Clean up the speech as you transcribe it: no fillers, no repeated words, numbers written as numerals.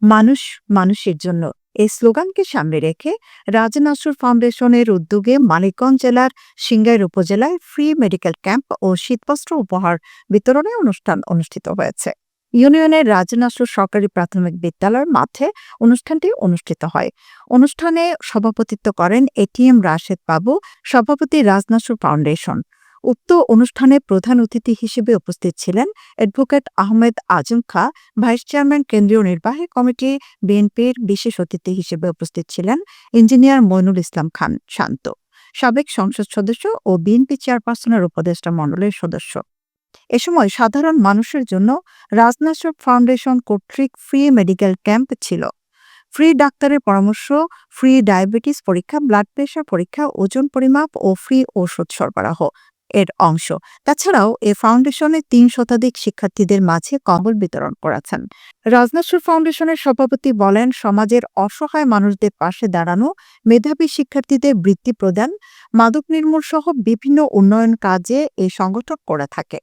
মানুষ মানুষের জন্য এই স্লোগানকে সামনে রেখে রাজা নসরুল ফাউন্ডেশনের উদ্যোগে মানিকগঞ্জ জেলার সিংগাইর উপজেলায় ফ্রি মেডিকেল ক্যাম্প ও শীতবস্ত্র উপহার বিতরণী অনুষ্ঠান অনুষ্ঠিত হয়েছে। ইউনিয়নের রাজা নসরুল সরকারি প্রাথমিক বিদ্যালয়ের মাঠে অনুষ্ঠানটি অনুষ্ঠিত হয়। অনুষ্ঠানে সভাপতিত্ব করেন এটিএম রাশেদ বাবু, সভাপতি রাজ নসরুল ফাউন্ডেশন। উক্ত অনুষ্ঠানে প্রধান অতিথি হিসেবে উপস্থিত ছিলেন অ্যাডভোকেট আহমেদ আজম খাঁ, ভাইস চেয়ারম্যান কেন্দ্রীয় নির্বাহী কমিটি বিএনপির। বিশেষ অতিথি হিসেবে উপস্থিত ছিলেন ইঞ্জিনিয়ার মইনুল ইসলাম খান শান্ত, সাবেক সংসদ সদস্য ও বিএনপি চেয়ারপারসনের উপদেষ্টা মণ্ডলের সদস্য। এ সময় সাধারণ মানুষের জন্য রাজ নসরুল ফাউন্ডেশন কর্তৃক ফ্রি মেডিকেল ক্যাম্প ছিল। ফ্রি ডাক্তারের পরামর্শ, ফ্রি ডায়াবেটিস পরীক্ষা, ব্লাড প্রেশার পরীক্ষা, ওজন পরিমাপ ও ফ্রি ঔষধ সরবরাহ এর অংশ। তাছাড়াও এ ফাউন্ডেশনের ৩ শতাধিক শিক্ষার্থীদের মাঝে কম্বল বিতরণ করেছেন। রাজ নসরুল ফাউন্ডেশনের সভাপতি বলেন, সমাজের অসহায় মানুষদের পাশে দাঁড়ানো, মেধাবী শিক্ষার্থীদের বৃত্তি প্রদান, মাদক নির্মূল সহ বিভিন্ন উন্নয়ন কাজে এই সংগঠন করে থাকে।